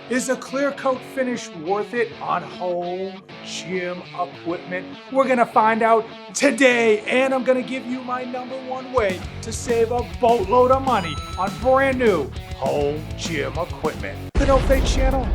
Is a clear coat finish worth it on home gym equipment? We're gonna find out today, and I'm gonna give you my #1 way to save a boatload of money on brand new home gym equipment. The No Fake channel,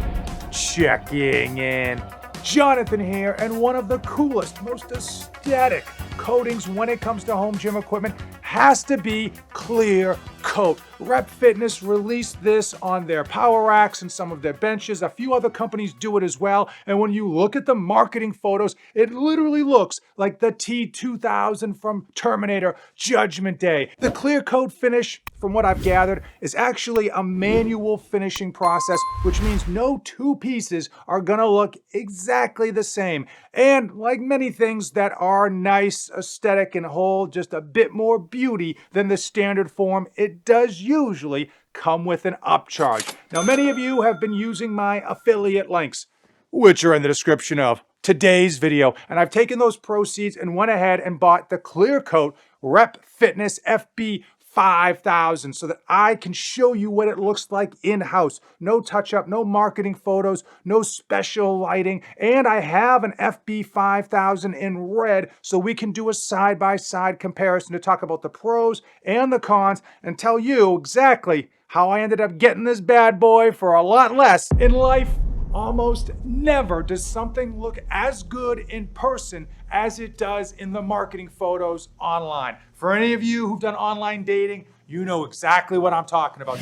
checking in. Jonathan here, and one of the coolest, most aesthetic coatings when it comes to home gym equipment has to be clear coat. Rep Fitness released this on their power racks and some of their benches. A few other companies do it as well. And when you look at the marketing photos, it literally looks like the T2000 from Terminator Judgment Day. The clear coat finish, from what I've gathered, is actually a manual finishing process, which means no two pieces are gonna look exactly the same. And like many things that are nice, aesthetic, and hold just a bit more beauty than the standard form, it does usually come with an upcharge. Now, many of you have been using my affiliate links, which are in the description of today's video. And I've taken those proceeds and went ahead and bought the Clear Coat Rep Fitness FB 5000 so that I can show you what it looks like in-house. No touch-up, no marketing photos, no special lighting, and I have an FB 5000 in red so we can do a side-by-side comparison to talk about the pros and the cons and tell you exactly how I ended up getting this bad boy for a lot less. In life, almost never does something look as good in person as it does in the marketing photos online. For any of you who've done online dating, you know exactly what I'm talking about.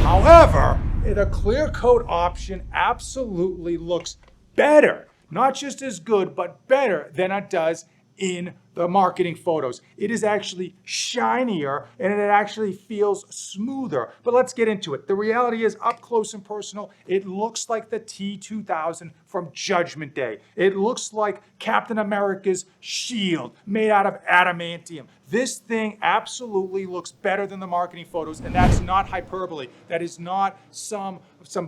However, the clear coat option absolutely looks better. Not just as good, but better than it does in the marketing photos. It is actually shinier and it actually feels smoother. But let's get into it. The reality is, up close and personal, it looks like the T2000 from Judgment Day. It looks like Captain America's shield made out of adamantium. This thing absolutely looks better than the marketing photos, and that's not hyperbole. That is not some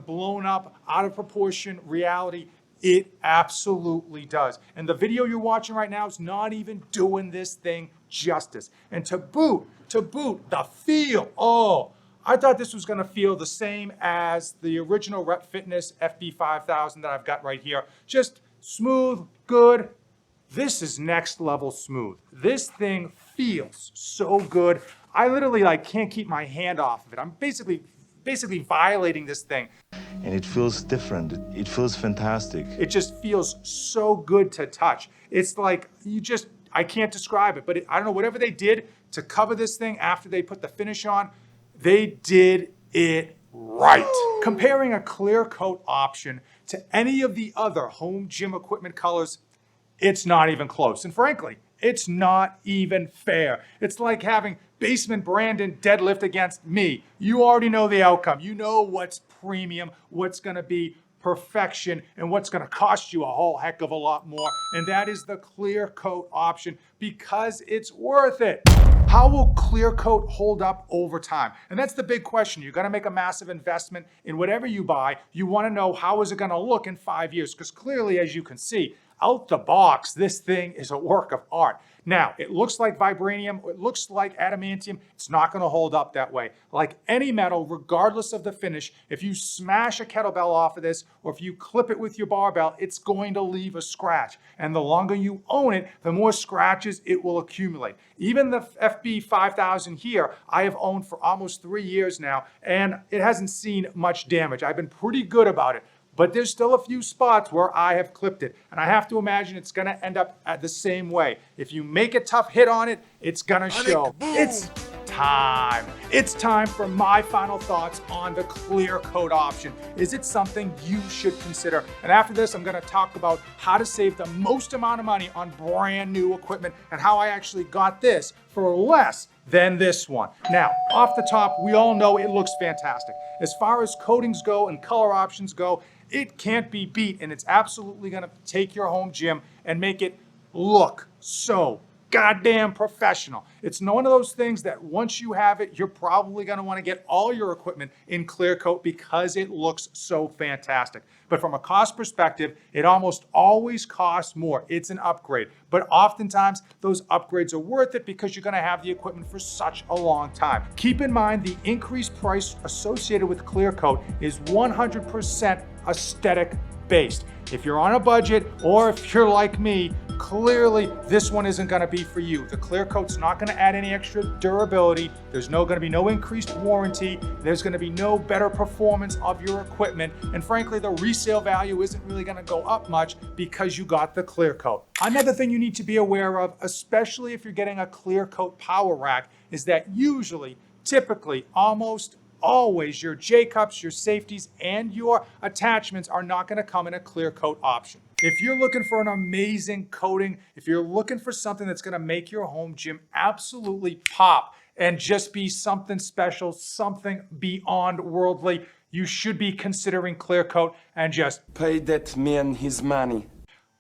blown up, out of proportion reality. It absolutely does. And the video you're watching right now is not even doing this thing justice. And to boot, the feel, oh, I thought this was gonna feel the same as the original Rep Fitness FB 5000 that I've got right here. Just smooth, good. This is next level smooth. This thing feels so good. I literally can't keep my hand off of it. I'm basically violating this thing. And it feels different. It feels fantastic. It just feels so good to touch. It's like I can't describe it, but I don't know, whatever they did to cover this thing after they put the finish on, they did it right. Comparing a clear coat option to any of the other home gym equipment colors, it's not even close. And frankly, it's not even fair. It's like having Basement Brandon deadlift against me. You already know the outcome. You know what's premium, what's gonna be perfection, and what's gonna cost you a whole heck of a lot more. And that is the clear coat option, because it's worth it. How will clear coat hold up over time? And that's the big question. You're gonna make a massive investment in whatever you buy. You wanna know, how is it gonna look in 5 years? Because clearly, as you can see, out the box, this thing is a work of art. Now, it looks like vibranium, it looks like adamantium. It's not gonna hold up that way. Like any metal, regardless of the finish, if you smash a kettlebell off of this, or if you clip it with your barbell, it's going to leave a scratch. And the longer you own it, the more scratches it will accumulate. Even the FB 5000 here, I have owned for almost 3 years now, and it hasn't seen much damage. I've been pretty good about it. But there's still a few spots where I have clipped it. And I have to imagine it's gonna end up the same way. If you make a tough hit on it, it's gonna show. It's time. It's time for my final thoughts on the clear coat option. Is it something you should consider? And after this, I'm gonna talk about how to save the most amount of money on brand new equipment and how I actually got this for less than this one. Now, off the top, we all know it looks fantastic. As far as coatings go and color options go, it can't be beat, and it's absolutely gonna take your home gym and make it look so goddamn professional. It's one of those things that once you have it, you're probably gonna wanna get all your equipment in clear coat because it looks so fantastic. But from a cost perspective, it almost always costs more. It's an upgrade. But oftentimes, those upgrades are worth it because you're gonna have the equipment for such a long time. Keep in mind, the increased price associated with clear coat is 100% aesthetic based. If you're on a budget, or if you're like me, clearly this one isn't gonna be for you. The clear coat's not gonna add any extra durability. There's gonna be no increased warranty. There's gonna be no better performance of your equipment. And frankly, the resale value isn't really gonna go up much because you got the clear coat. Another thing you need to be aware of, especially if you're getting a clear coat power rack, is that usually, typically, almost always your J-cups, your safeties, and your attachments are not gonna come in a clear coat option. If you're looking for an amazing coating, if you're looking for something that's gonna make your home gym absolutely pop and just be something special, something beyond worldly, you should be considering clear coat and just pay that man his money.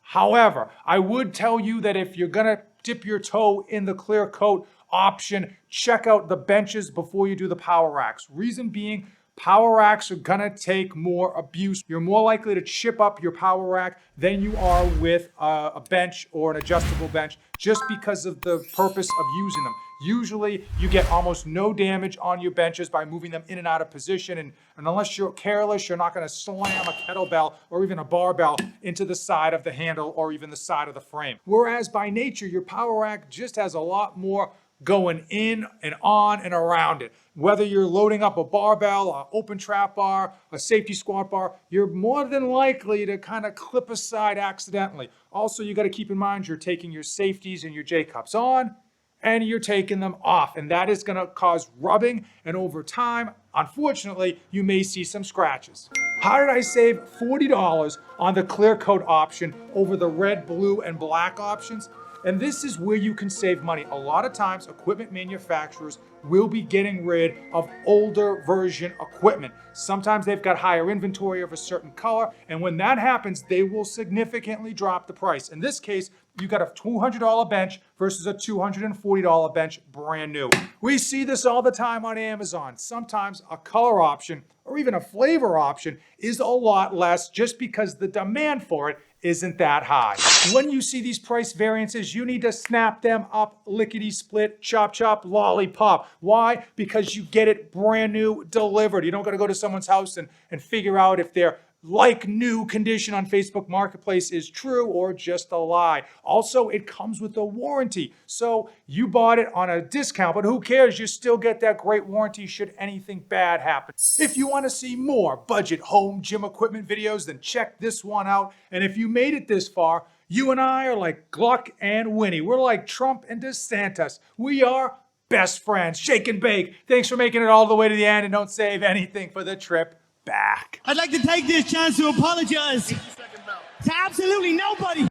However, I would tell you that if you're gonna dip your toe in the clear coat option, check out the benches before you do the power racks. Reason being, power racks are gonna take more abuse. You're more likely to chip up your power rack than you are with a bench or an adjustable bench, just because of the purpose of using them. Usually you get almost no damage on your benches by moving them in and out of position, and unless you're careless, you're not gonna slam a kettlebell or even a barbell into the side of the handle or even the side of the frame. Whereas by nature, your power rack just has a lot more going in and on and around it. Whether you're loading up a barbell, an open trap bar, a safety squat bar, you're more than likely to kind of clip aside accidentally. Also, you got to keep in mind you're taking your safeties and your J-cups on and you're taking them off, and that is going to cause rubbing, and over time, unfortunately, you may see some scratches. How did I save $40 on the clear coat option over the red, blue, and black options? And this is where you can save money. A lot of times, equipment manufacturers will be getting rid of older version equipment. Sometimes they've got higher inventory of a certain color, and when that happens, they will significantly drop the price. In this case, you got a $200 bench versus a $240 bench brand new. We see this all the time on Amazon. Sometimes a color option or even a flavor option is a lot less just because the demand for it isn't that high. When you see these price variances, you need to snap them up, lickety split, chop chop, lollipop. Why? Because you get it brand new delivered. You don't gotta go to someone's house and figure out if they're like new condition on Facebook Marketplace is true or just a lie. Also, it comes with a warranty. So you bought it on a discount, but who cares? You still get that great warranty should anything bad happen. If you want to see more budget home gym equipment videos, then check this one out. And if you made it this far, you and I are like Gluck and Winnie. We're like Trump and DeSantis. We are best friends. Shake and bake. Thanks for making it all the way to the end, and don't save anything for the trip back. I'd like to take this chance to apologize to absolutely nobody.